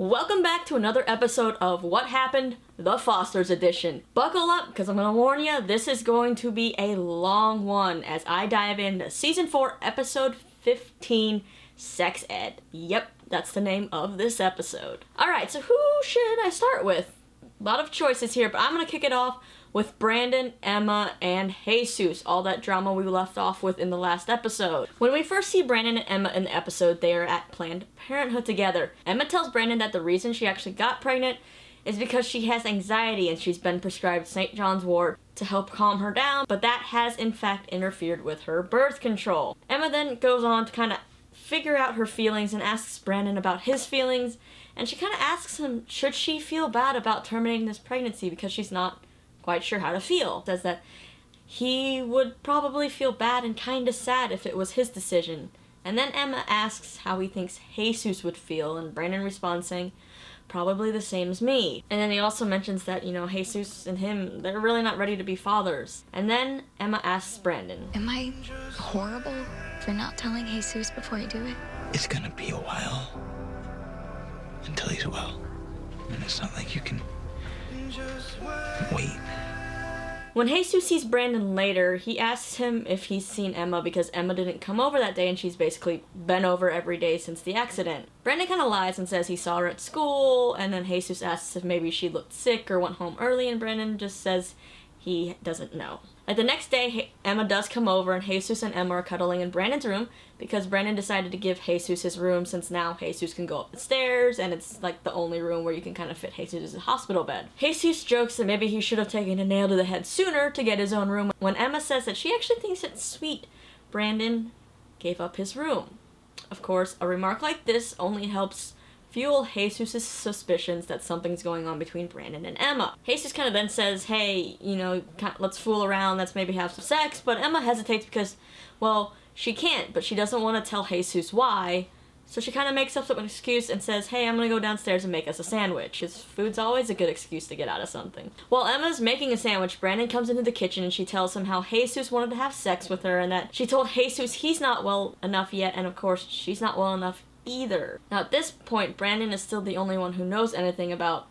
Welcome back to another episode of What Happened? The Foster's Edition. Buckle up, because I'm going to warn you, this is going to be a long one as I dive into Season 4, Episode 15, Sex Ed. Yep, that's the name of this episode. Alright, so who should I start with? A lot of choices here, but I'm going to kick it off with Brandon, Emma, and Jesus, all that drama we left off with in the last episode. When we first see Brandon and Emma in the episode, they are at Planned Parenthood together. Emma tells Brandon that the reason she actually got pregnant is because she has anxiety and she's been prescribed St. John's wort to help calm her down, but that has in fact interfered with her birth control. Emma then goes on to kind of figure out her feelings and asks Brandon about his feelings, and she kind of asks him, should she feel bad about terminating this pregnancy because she's not quite sure how to feel. Says that he would probably feel bad and kind of sad if it was his decision. And then Emma asks how he thinks Jesus would feel, and Brandon responds saying, probably the same as me. And then he also mentions that, Jesus and him, they're really not ready to be fathers. And then Emma asks Brandon, am I horrible for not telling Jesus before I do it? It's gonna be a while until he's well. And it's not like you can wait. When Jesus sees Brandon later, he asks him if he's seen Emma because Emma didn't come over that day and she's basically been over every day since the accident. Brandon kind of lies and says he saw her at school, and then Jesus asks if maybe she looked sick or went home early, and Brandon just says he doesn't know. Like the next day, Emma does come over and Jesus and Emma are cuddling in Brandon's room because Brandon decided to give Jesus his room since now Jesus can go up the stairs and it's like the only room where you can kind of fit Jesus' hospital bed. Jesus jokes that maybe he should have taken a nail to the head sooner to get his own room when Emma says that she actually thinks it's sweet Brandon gave up his room. Of course, a remark like this only helps fuel Jesus' suspicions that something's going on between Brandon and Emma. Jesus kind of then says, hey, let's fool around, let's maybe have some sex, but Emma hesitates because, well, she can't, but she doesn't want to tell Jesus why, so she kind of makes up an excuse and says, hey, I'm gonna go downstairs and make us a sandwich, because food's always a good excuse to get out of something. While Emma's making a sandwich, Brandon comes into the kitchen and she tells him how Jesus wanted to have sex with her and that she told Jesus he's not well enough yet, and of course, she's not well enough either. Now at this point, Brandon is still the only one who knows anything about,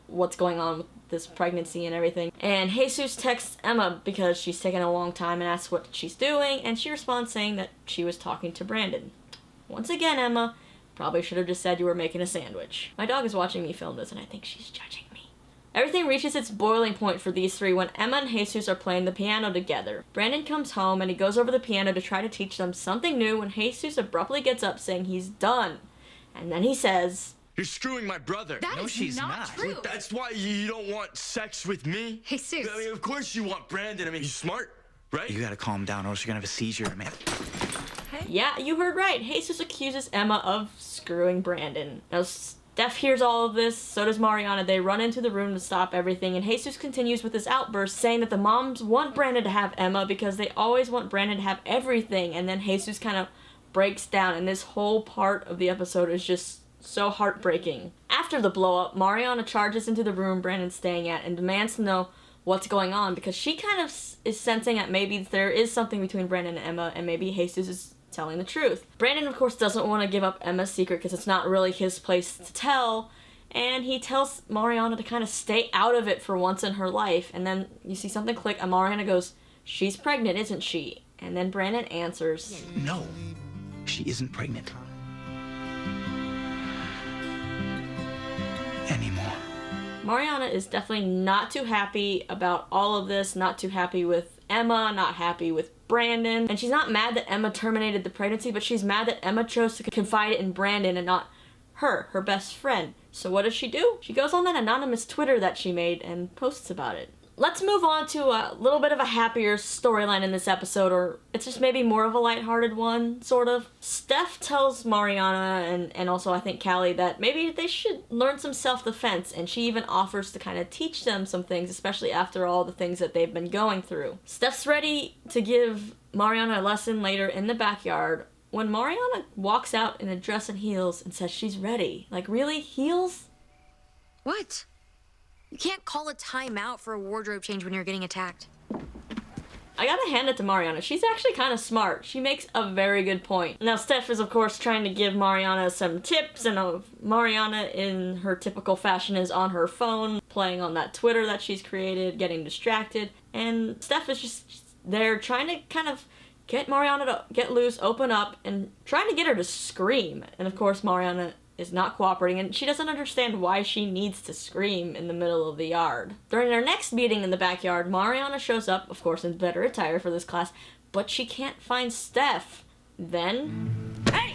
what's going on with this pregnancy and everything. And Jesus texts Emma because she's taken a long time and asks what she's doing, and she responds saying that she was talking to Brandon. Once again, Emma, probably should have just said you were making a sandwich. My dog is watching me film this and I think she's judging me. Everything reaches its boiling point for these three when Emma and Jesus are playing the piano together. Brandon comes home and he goes over the piano to try to teach them something new when Jesus abruptly gets up saying he's done. And then he says, you're screwing my brother. No, she's not true. That's why you don't want sex with me? Jesus. I mean, of course you want Brandon. I mean, he's smart, right? You gotta calm down or else you're gonna have a seizure, man. Hey. Yeah, you heard right. Jesus accuses Emma of screwing Brandon. Now, Stef hears all of this, so does Mariana. They run into the room to stop everything, and Jesus continues with his outburst, saying that the moms want Brandon to have Emma because they always want Brandon to have everything, and then Jesus kind of breaks down, and this whole part of the episode is just so heartbreaking. After the blow-up, Mariana charges into the room Brandon's staying at and demands to know what's going on because she kind of is sensing that maybe there is something between Brandon and Emma, and maybe Jesus is telling the truth. Brandon, of course, doesn't want to give up Emma's secret because it's not really his place to tell, and he tells Mariana to kind of stay out of it for once in her life, and then you see something click, and Mariana goes, she's pregnant, isn't she? And then Brandon answers, No, she isn't pregnant. Anymore. Mariana is definitely not too happy about all of this, not too happy with Emma, not happy with Brandon, and she's not mad that Emma terminated the pregnancy, but she's mad that Emma chose to confide in Brandon and not her best friend. So what does she do? She goes on that anonymous Twitter that she made and posts about it. Let's move on to a little bit of a happier storyline in this episode, or it's just maybe more of a lighthearted one, sort of. Stef tells Mariana and also I think Callie that maybe they should learn some self-defense, and she even offers to kind of teach them some things, especially after all the things that they've been going through. Stef's ready to give Mariana a lesson later in the backyard when Mariana walks out in a dress and heels and says she's ready. Like, really? Heels? What? You can't call a timeout for a wardrobe change when you're getting attacked. I gotta hand it to Mariana. She's actually kind of smart. She makes a very good point. Now, Stef is, of course, trying to give Mariana some tips, and Mariana, in her typical fashion, is on her phone, playing on that Twitter that she's created, getting distracted, and Stef is just there trying to kind of get Mariana to get loose, open up, and trying to get her to scream. And, of course, Mariana is not cooperating, and she doesn't understand why she needs to scream in the middle of the yard. During their next meeting in the backyard, Mariana shows up, of course, in better attire for this class, but she can't find Stef. Then... Hey!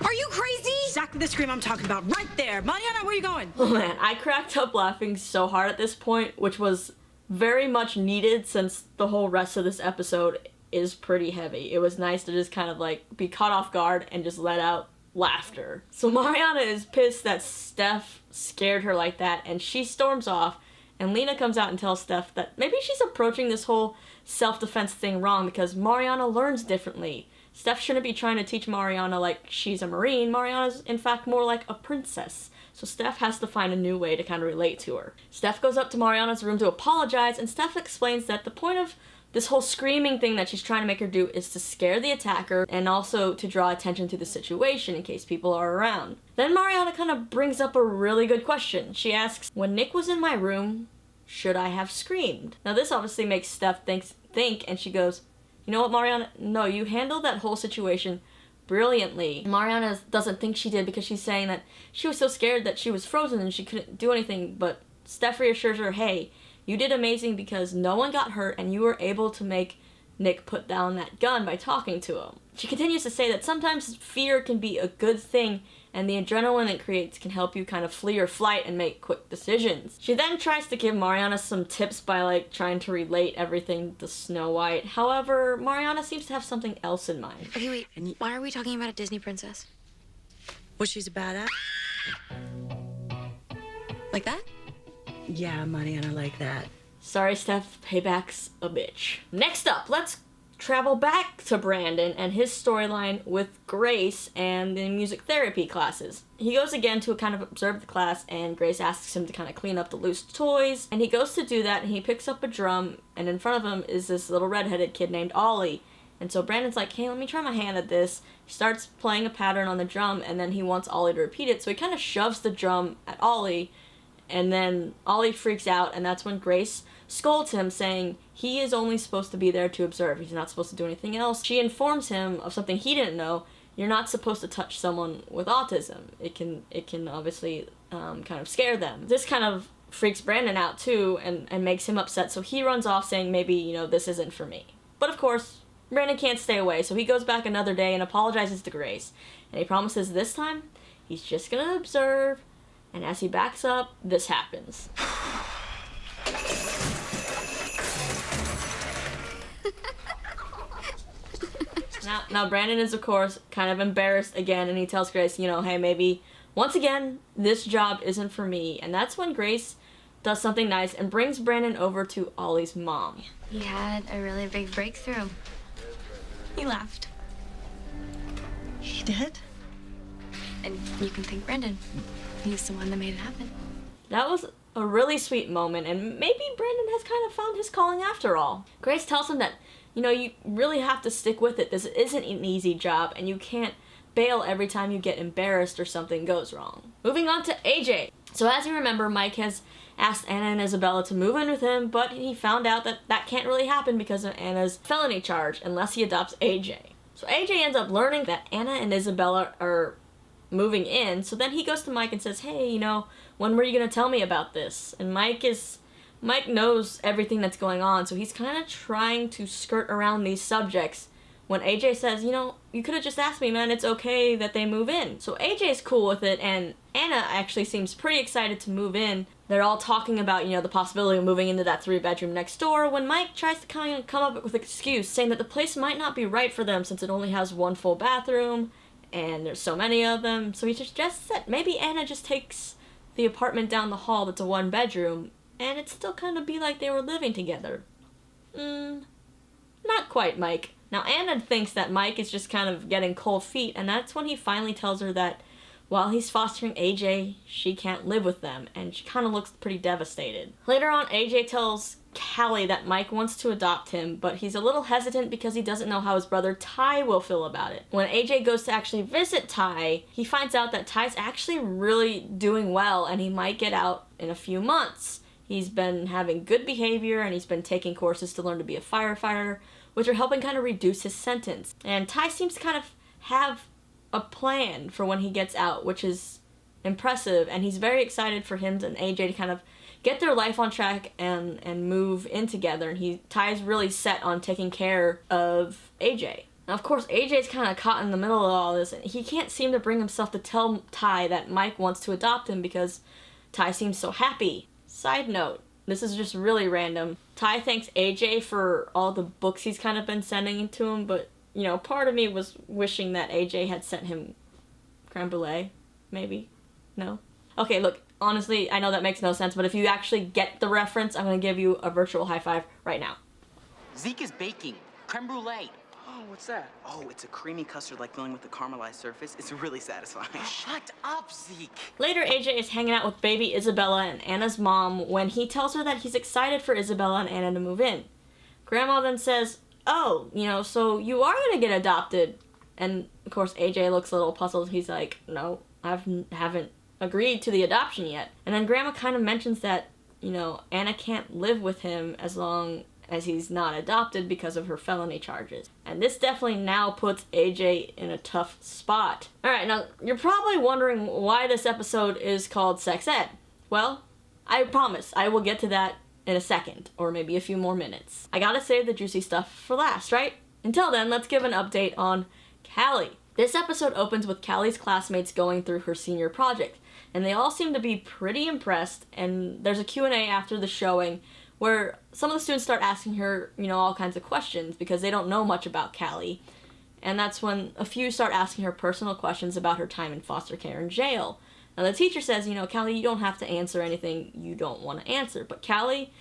Are you crazy? Exactly the scream I'm talking about, right there. Mariana, where are you going? Oh man, I cracked up laughing so hard at this point, which was very much needed since the whole rest of this episode is pretty heavy. It was nice to just kind of like be caught off guard and just let out laughter. So Mariana is pissed that Stef scared her like that, and she storms off, and Lena comes out and tells Stef that maybe she's approaching this whole self-defense thing wrong because Mariana learns differently. Stef shouldn't be trying to teach Mariana like she's a Marine. Mariana's in fact more like a princess. So Stef has to find a new way to kind of relate to her. Stef goes up to Mariana's room to apologize, and Stef explains that the point of this whole screaming thing that she's trying to make her do is to scare the attacker and also to draw attention to the situation in case people are around. Then Mariana kind of brings up a really good question. She asks, when Nick was in my room, should I have screamed? Now this obviously makes Stef think, and she goes, you know what, Mariana? No, you handled that whole situation brilliantly. Mariana doesn't think she did because she's saying that she was so scared that she was frozen and she couldn't do anything, but Stef reassures her, hey, you did amazing because no one got hurt and you were able to make Nick put down that gun by talking to him. She continues to say that sometimes fear can be a good thing and the adrenaline it creates can help you kind of flee or flight and make quick decisions. She then tries to give Mariana some tips by like trying to relate everything to Snow White. However, Mariana seems to have something else in mind. Okay, wait. Why are we talking about a Disney princess? Well, she's a badass. Like that? Yeah, Mariana, like that. Sorry, Stef, payback's a bitch. Next up, let's travel back to Brandon and his storyline with Grace and the music therapy classes. He goes again to kind of observe the class, and Grace asks him to kind of clean up the loose toys, and he goes to do that, and he picks up a drum, and in front of him is this little redheaded kid named Ollie. And so Brandon's like, hey, let me try my hand at this. He starts playing a pattern on the drum, and then he wants Ollie to repeat it, so he kind of shoves the drum at Ollie, and then Ollie freaks out, and that's when Grace scolds him, saying he is only supposed to be there to observe. He's not supposed to do anything else. She informs him of something he didn't know. You're not supposed to touch someone with autism. It can obviously kind of scare them. This kind of freaks Brandon out too, and makes him upset, so he runs off saying maybe, you know, this isn't for me. But of course, Brandon can't stay away, so he goes back another day and apologizes to Grace. And he promises this time he's just gonna observe. And as he backs up, this happens. Now Brandon is, of course, kind of embarrassed again, and he tells Grace, you know, hey, maybe, once again, this job isn't for me. And that's when Grace does something nice and brings Brandon over to Ollie's mom. He had a really big breakthrough. He laughed. He did? And you can thank Brandon. He's the one that made it happen. That was a really sweet moment, and maybe Brandon has kind of found his calling after all. Grace tells him that, you know, you really have to stick with it. This isn't an easy job, and you can't bail every time you get embarrassed or something goes wrong. Moving on to AJ. So as you remember, Mike has asked Anna and Isabella to move in with him, but he found out that that can't really happen because of Anna's felony charge unless he adopts AJ. So AJ ends up learning that Anna and Isabella are moving in, so then he goes to Mike and says, hey, you know, when were you gonna tell me about this? And Mike knows everything that's going on, so he's kind of trying to skirt around these subjects when AJ says, you know, you could have just asked me, man, it's okay that they move in. So AJ's cool with it, and Anna actually seems pretty excited to move in. They're all talking about, you know, the possibility of moving into that 3-bedroom next door when Mike tries to kind of come up with an excuse, saying that the place might not be right for them since it only has one full bathroom, and there's so many of them. So he suggests that maybe Anna just takes the apartment down the hall that's a 1-bedroom, and it still kind of be like they were living together. Not quite, Mike. Now Anna thinks that Mike is just kind of getting cold feet, and that's when he finally tells her that while he's fostering AJ, she can't live with them, and she kind of looks pretty devastated. Later on, AJ tells Callie that Mike wants to adopt him, but he's a little hesitant because he doesn't know how his brother Ty will feel about it. When AJ goes to actually visit Ty, he finds out that Ty's actually really doing well, and he might get out in a few months. He's been having good behavior, and he's been taking courses to learn to be a firefighter, which are helping kind of reduce his sentence. And Ty seems to kind of have a plan for when he gets out, which is impressive, and he's very excited for him and AJ to kind of get their life on track and move in together, and Ty's really set on taking care of AJ. Now, of course, AJ's kind of caught in the middle of all this, and he can't seem to bring himself to tell Ty that Mike wants to adopt him because Ty seems so happy. Side note, this is just really random. Ty thanks AJ for all the books he's kind of been sending to him, but you know, part of me was wishing that AJ had sent him creme brulee, maybe? No? Okay, look, honestly, I know that makes no sense, but if you actually get the reference, I'm going to give you a virtual high five right now. Zeke is baking creme brulee. Oh, what's that? Oh, it's a creamy custard-like filling with a caramelized surface. It's really satisfying. Shut up, Zeke. Later, AJ is hanging out with baby Isabella and Anna's mom when he tells her that he's excited for Isabella and Anna to move in. Grandma then says, oh, you know, so you are going to get adopted. And, of course, AJ looks a little puzzled. He's like, no, I haven't agreed to the adoption yet. And then Grandma kind of mentions that, you know, Anna can't live with him as long as he's not adopted because of her felony charges. And this definitely now puts AJ in a tough spot. Alright, now, you're probably wondering why this episode is called Sex Ed. Well, I promise, I will get to that in a second, or maybe a few more minutes. I gotta save the juicy stuff for last, right? Until then, let's give an update on Callie. This episode opens with Callie's classmates going through her senior project, and they all seem to be pretty impressed, and there's a Q&A after the showing where some of the students start asking her, you know, all kinds of questions because they don't know much about Callie, and that's when a few start asking her personal questions about her time in foster care and jail. Now, the teacher says, you know, Callie, you don't have to answer anything you don't want to answer. But Callie,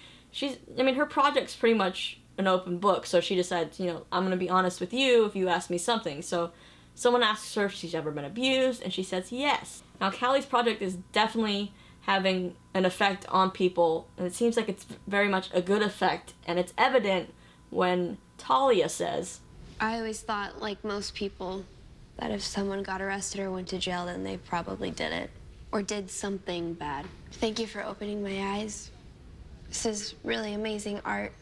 her project's pretty much an open book. So she decides, you know, I'm going to be honest with you if you ask me something. So someone asks her if she's ever been abused, and she says yes. Now, Callie's project is definitely having an effect on people, and it seems like it's very much a good effect. And it's evident when Talia says, I always thought, like most people, that if someone got arrested or went to jail, then they probably did it. Or did something bad. Thank you for opening my eyes. This is really amazing art.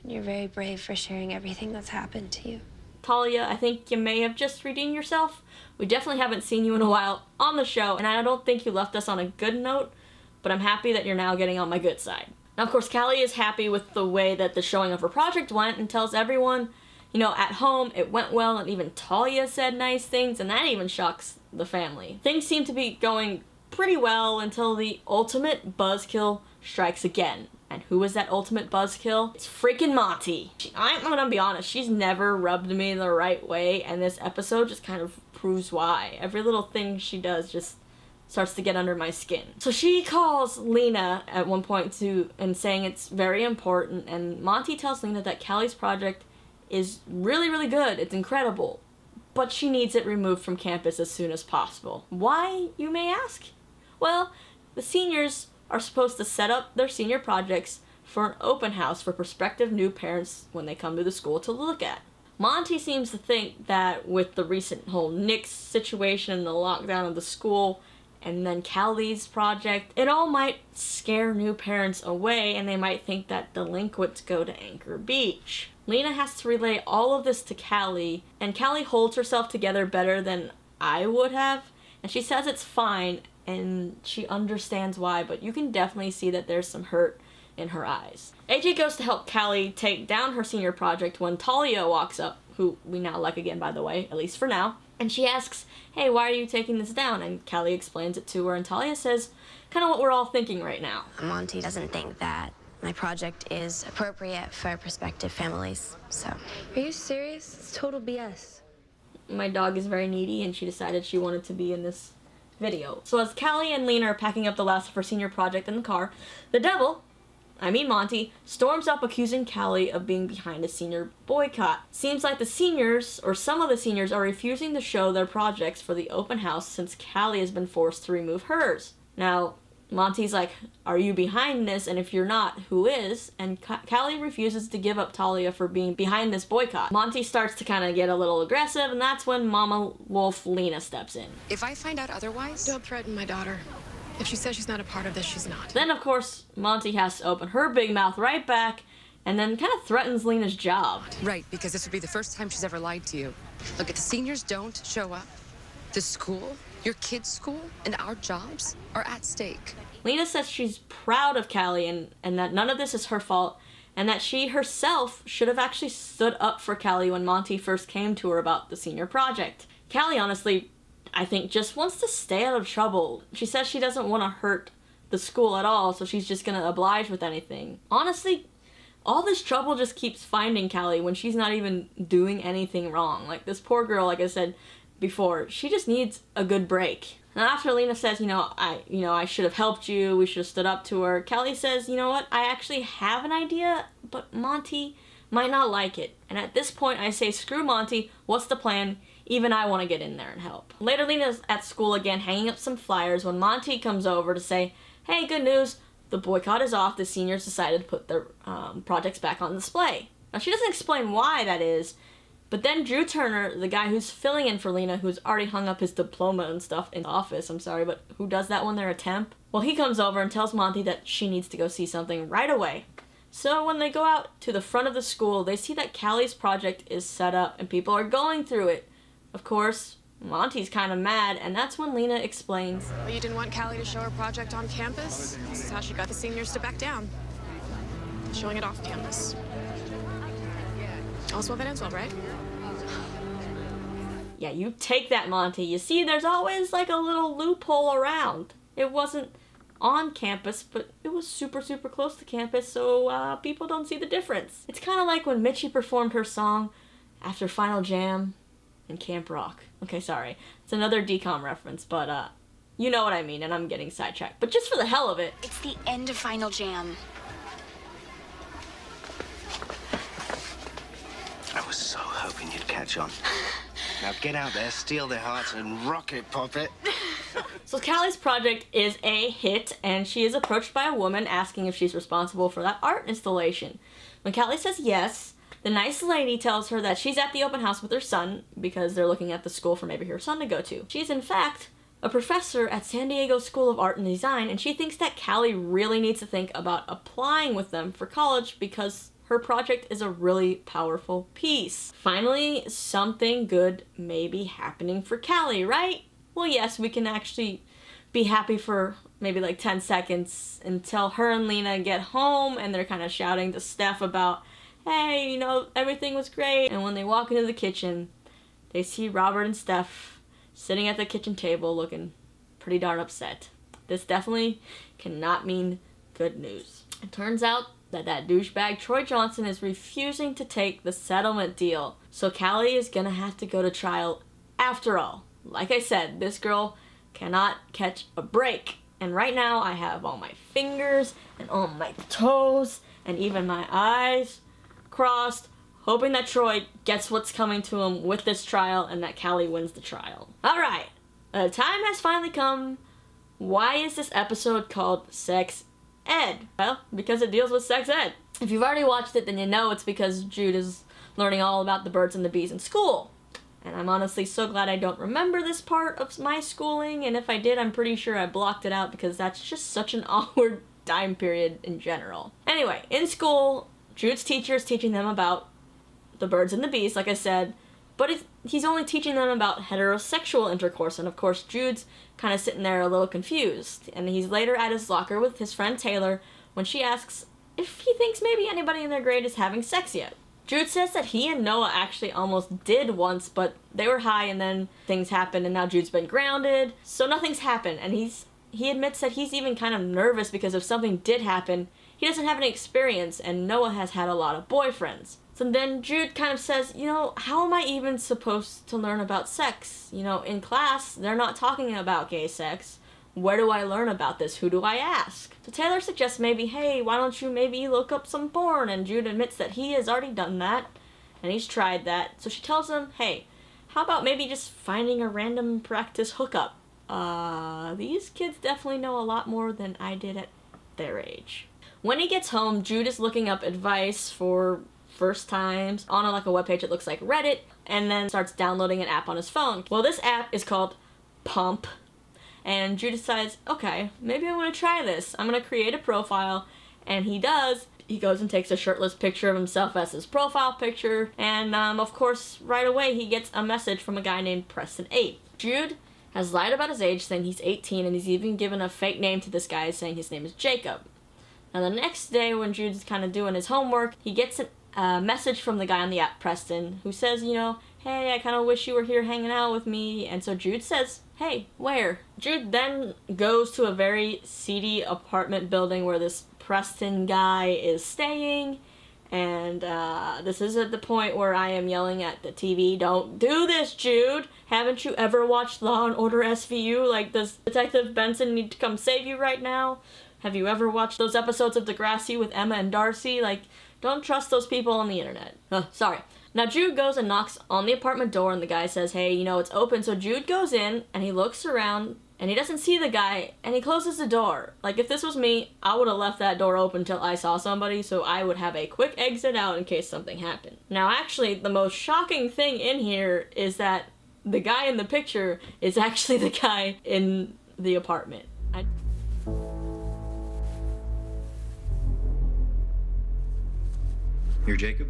And you're very brave for sharing everything that's happened to you. Talia, I think you may have just redeemed yourself. We definitely haven't seen you in a while on the show, and I don't think you left us on a good note, but I'm happy that you're now getting on my good side. Now, of course, Callie is happy with the way that the showing of her project went and tells everyone, you know, at home it went well, and even Talia said nice things, and that even shocks the family. Things seem to be going pretty well until the ultimate buzzkill strikes again. And who is that ultimate buzzkill? It's freaking Monty. I'm gonna be honest, she's never rubbed me the right way, and this episode just kind of proves why. Every little thing she does just starts to get under my skin. So she calls Lena at one point and saying it's very important, and Monty tells Lena that Callie's project is really, really good. It's incredible. But she needs it removed from campus as soon as possible. Why, you may ask? Well, the seniors are supposed to set up their senior projects for an open house for prospective new parents when they come to the school to look at. Monty seems to think that with the recent whole Nick's situation and the lockdown of the school, and then Callie's project, it all might scare new parents away, and they might think that delinquents go to Anchor Beach. Lena has to relay all of this to Callie, and Callie holds herself together better than I would have, and she says it's fine, and she understands why, but you can definitely see that there's some hurt in her eyes. AJ goes to help Callie take down her senior project when Talia walks up, who we now like again, by the way, at least for now, and she asks, hey, why are you taking this down? And Callie explains it to her, and Talia says kind of what we're all thinking right now. Monty doesn't think that my project is appropriate for prospective families, so. Are you serious? It's total BS. My dog is very needy, and she decided she wanted to be in this video. So as Callie and Lena are packing up the last of her senior project in the car, the devil, Monty, storms up accusing Callie of being behind a senior boycott. Seems like the seniors, or some of the seniors, are refusing to show their projects for the open house since Callie has been forced to remove hers. Now, Monty's like, are you behind this? And if you're not, who is? And Callie refuses to give up Talia for being behind this boycott. Monty starts to kind of get a little aggressive, and that's when Mama Wolf Lena steps in. If I find out otherwise, Don't threaten my daughter. If she says she's not a part of this, she's not. Then, of course, Monty has to open her big mouth right back and then kind of threatens Lena's job. right, because this would be the first time she's ever lied to you. Look, if the seniors don't show up, the school, your kids' school, and our jobs are at stake. Lena says she's proud of Callie and that none of this is her fault, and that she herself should have actually stood up for Callie when Monty first came to her about the senior project. Callie, honestly, I think, just wants to stay out of trouble. She says she doesn't want to hurt the school at all, so she's just gonna oblige with anything. Honestly, all this trouble just keeps finding Callie when she's not even doing anything wrong. Like, this poor girl, like I said before, she just needs a good break. And after Lena says, I should have helped you, we should have stood up to her, Callie says, you know what, I actually have an idea, but Monty might not like it. And at this point, I say, screw Monty, what's the plan? Even I want to get in there and help. Later, Lena's at school again, hanging up some flyers when Monty comes over to say, hey, good news, the boycott is off, the seniors decided to put their projects back on display. Now, she doesn't explain why that is, but then Drew Turner, the guy who's filling in for Lena, who's already hung up his diploma and stuff in the office, I'm sorry, but who does that when they're a temp? Well, he comes over and tells Monty that she needs to go see something right away. So when they go out to the front of the school, they see that Callie's project is set up and people are going through it. Of course, Monty's kind of mad, and that's when Lena explains. Well, you didn't want Callie to show her project on campus? This is how she got the seniors to back down. Showing it off campus. Also evidence, all right? Yeah, you take that, Monty. You see, there's always like a little loophole around. It wasn't on campus, but it was super, super close to campus, so people don't see the difference. It's kind of like when Mitchie performed her song after Final Jam in Camp Rock. Okay, sorry. It's another DCOM reference, but you know what I mean, and I'm getting sidetracked. But just for the hell of it. It's the end of Final Jam. I was so hoping you'd catch on. Now get out there, steal their hearts, and rocket pop it. So Callie's project is a hit, and she is approached by a woman asking if she's responsible for that art installation. When Callie says yes, the nice lady tells her that she's at the open house with her son because they're looking at the school for maybe her son to go to. She's in fact a professor at San Diego School of Art and Design, and she thinks that Callie really needs to think about applying with them for college because her project is a really powerful piece. Finally, something good may be happening for Callie, right? Well, yes, we can actually be happy for maybe like 10 seconds until her and Lena get home and they're kind of shouting to Stef about, hey, everything was great. And when they walk into the kitchen, they see Robert and Stef sitting at the kitchen table looking pretty darn upset. This definitely cannot mean good news. It turns out that douchebag Troy Johnson is refusing to take the settlement deal. So Callie is gonna have to go to trial after all. Like I said, this girl cannot catch a break. And right now I have all my fingers and all my toes and even my eyes crossed, hoping that Troy gets what's coming to him with this trial and that Callie wins the trial. Alright, the time has finally come. Why is this episode called Sex Ed? Well, because it deals with sex ed. If you've already watched it, then you know it's because Jude is learning all about the birds and the bees in school. And I'm honestly so glad I don't remember this part of my schooling, and if I did, I'm pretty sure I blocked it out because that's just such an awkward time period in general. Anyway, in school, Jude's teacher is teaching them about the birds and the bees, like I said, but he's only teaching them about heterosexual intercourse, and of course Jude's kind of sitting there a little confused, and he's later at his locker with his friend Taylor when she asks if he thinks maybe anybody in their grade is having sex yet. Jude says that he and Noah actually almost did once, but they were high and then things happened and now Jude's been grounded, so nothing's happened, and he admits that he's even kind of nervous because if something did happen, he doesn't have any experience, and Noah has had a lot of boyfriends. So then Jude kind of says, how am I even supposed to learn about sex? In class, they're not talking about gay sex. where do I learn about this? Who do I ask? So Taylor suggests maybe, hey, why don't you maybe look up some porn? And Jude admits that he has already done that, and he's tried that. So she tells him, hey, how about maybe just finding a random practice hookup? These kids definitely know a lot more than I did at their age. When he gets home, Jude is looking up advice for first times on like a webpage that looks like Reddit, and then starts downloading an app on his phone. Well, this app is called Pump, and Jude decides, okay, maybe I'm gonna try this. I'm gonna create a profile, and he does. He goes and takes a shirtless picture of himself as his profile picture, and of course, right away he gets a message from a guy named Preston8. Jude has lied about his age, saying he's 18, and he's even given a fake name to this guy, saying his name is Jacob. Now the next day, when Jude's kind of doing his homework, he gets a message from the guy on the app, Preston, who says, you know, hey, I kind of wish you were here hanging out with me. And so Jude says, hey, where? Jude then goes to a very seedy apartment building where this Preston guy is staying. And this is at the point where I am yelling at the TV, don't do this, Jude! Haven't you ever watched Law & Order SVU? Like, does Detective Benson need to come save you right now? Have you ever watched those episodes of Degrassi with Emma and Darcy? Like, don't trust those people on the internet. Sorry. Now Jude goes and knocks on the apartment door, and the guy says, hey, you know, it's open. So Jude goes in, and he looks around, and he doesn't see the guy, and he closes the door. Like, if this was me, I would have left that door open till I saw somebody, so I would have a quick exit out in case something happened. Now, actually, the most shocking thing in here is that the guy in the picture is actually the guy in the apartment. You're Jacob?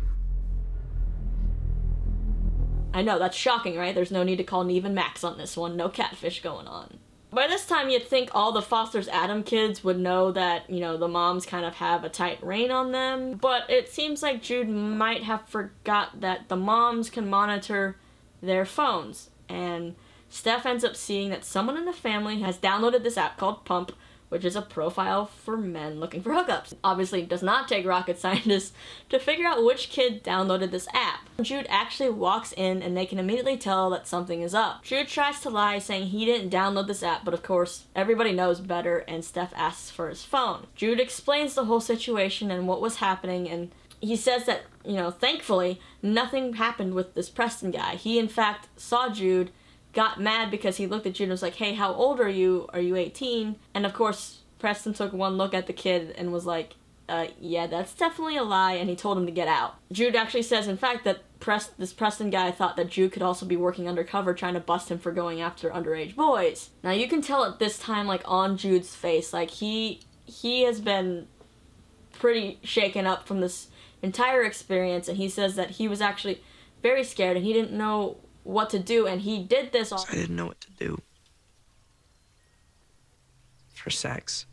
I know, that's shocking, right? There's no need to call Neve and Max on this one. No catfish going on. By this time, you'd think all the Foster's Adam kids would know that, you know, the moms kind of have a tight rein on them. But it seems like Jude might have forgot that the moms can monitor their phones. And Stef ends up seeing that someone in the family has downloaded this app called Pump, which is a profile for men looking for hookups. Obviously, it does not take rocket scientists to figure out which kid downloaded this app. Jude actually walks in, and they can immediately tell that something is up. Jude tries to lie, saying he didn't download this app, but of course, everybody knows better, and Stef asks for his phone. Jude explains the whole situation and what was happening, and he says that, you know, thankfully, nothing happened with this Preston guy. He, in fact, saw Jude, got mad because he looked at Jude and was like, hey, how old are you? Are you 18? And of course, Preston took one look at the kid and was like, yeah, that's definitely a lie, and he told him to get out. Jude actually says, in fact, that this Preston guy thought that Jude could also be working undercover trying to bust him for going after underage boys. Now, you can tell at this time, like, on Jude's face, like, he has been pretty shaken up from this entire experience, and he says that he was actually very scared, and he didn't know what to do, and he did this all. I didn't know what to do. For sex.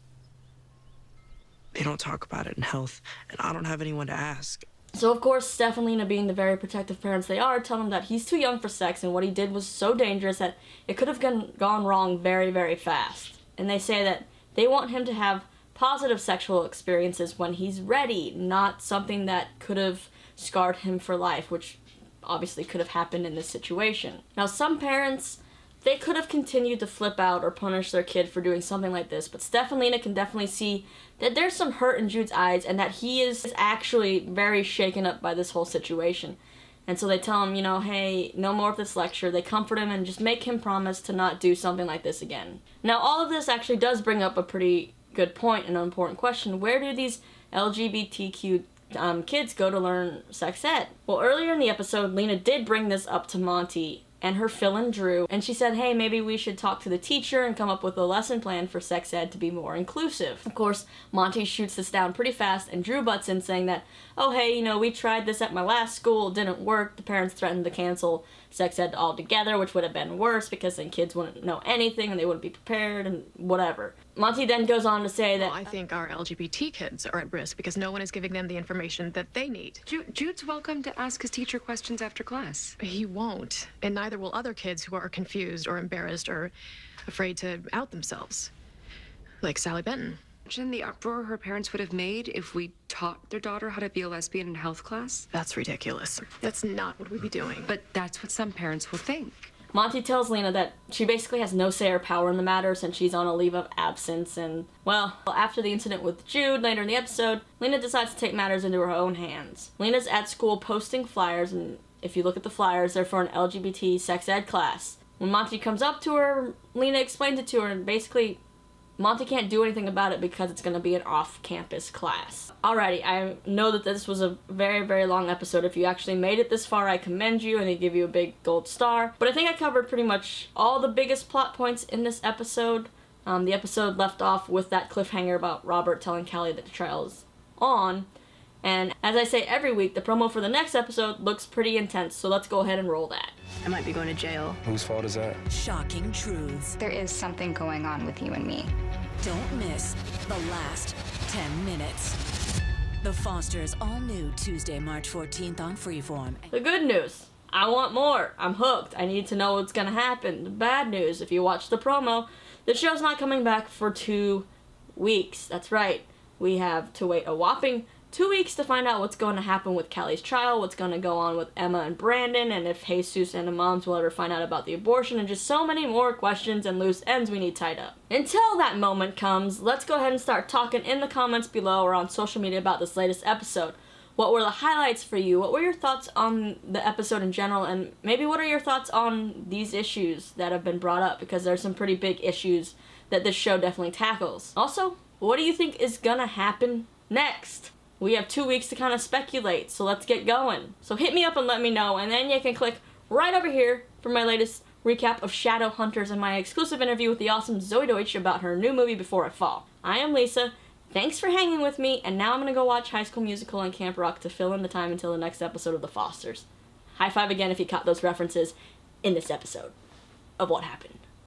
They don't talk about it in health, and I don't have anyone to ask. So of course, Stef and Lena, being the very protective parents they are, tell him that he's too young for sex, and what he did was so dangerous that it could have gone wrong very, very fast. And they say that they want him to have positive sexual experiences when he's ready, not something that could have scarred him for life, which obviously could have happened in this situation. Now, some parents, they could have continued to flip out or punish their kid for doing something like this, but Stef and Lena can definitely see that there's some hurt in Jude's eyes and that he is actually very shaken up by this whole situation. And so they tell him, you know, hey, no more of this lecture. They comfort him and just make him promise to not do something like this again. Now, all of this actually does bring up a pretty good point and an important question. Where do these LGBTQ kids go to learn sex ed? Well, earlier in the episode, Lena did bring this up to Monty and her fill-in Drew, and she said, hey, maybe we should talk to the teacher and come up with a lesson plan for sex ed to be more inclusive. Of course, Monty shoots this down pretty fast, and Drew butts in saying that, oh, hey, you know, we tried this at my last school, it didn't work, the parents threatened to cancel sex ed altogether, which would have been worse because then kids wouldn't know anything and they wouldn't be prepared and whatever. Monty then goes on to say that, well, I think our LGBT kids are at risk because no one is giving them the information that they need. Jude's welcome to ask his teacher questions after class. He won't, and neither will other kids who are confused or embarrassed or afraid to out themselves, like Sally Benton. Imagine the uproar her parents would have made if we taught their daughter how to be a lesbian in health class. That's ridiculous. That's not what we'd be doing. But that's what some parents will think. Monty tells Lena that she basically has no say or power in the matter since she's on a leave of absence, and, well, after the incident with Jude later in the episode, Lena decides to take matters into her own hands. Lena's at school posting flyers, and if you look at the flyers, they're for an LGBT sex ed class. When Monty comes up to her, Lena explains it to her, and basically, Monty can't do anything about it because it's going to be an off-campus class. Alrighty, I know that this was a very, very long episode. If you actually made it this far, I commend you, and I give you a big gold star. But I think I covered pretty much all the biggest plot points in this episode. The episode left off with that cliffhanger about Robert telling Callie that the trial is on. And as I say every week, the promo for the next episode looks pretty intense, so let's go ahead and roll that. I might be going to jail. Whose fault is that? Shocking truths. There is something going on with you and me. Don't miss the last 10 minutes. The Fosters, all new Tuesday, March 14th on Freeform. The good news, I want more. I'm hooked. I need to know what's gonna happen. The bad news, if you watch the promo, the show's not coming back for 2 weeks. That's right. We have to wait a whopping 2 weeks to find out what's going to happen with Callie's trial, what's going to go on with Emma and Brandon, and if Jesus and the moms will ever find out about the abortion, and just so many more questions and loose ends we need tied up. Until that moment comes, let's go ahead and start talking in the comments below or on social media about this latest episode. What were the highlights for you? What were your thoughts on the episode in general? And maybe what are your thoughts on these issues that have been brought up? Because there's some pretty big issues that this show definitely tackles. Also, what do you think is gonna happen next? We have 2 weeks to kind of speculate, so let's get going. So hit me up and let me know, and then you can click right over here for my latest recap of Shadowhunters and my exclusive interview with the awesome Zoe Deutsch about her new movie Before I Fall. I am Lisa. Thanks for hanging with me, and now I'm gonna go watch High School Musical and Camp Rock to fill in the time until the next episode of The Fosters. High five again if you caught those references in this episode of what happened.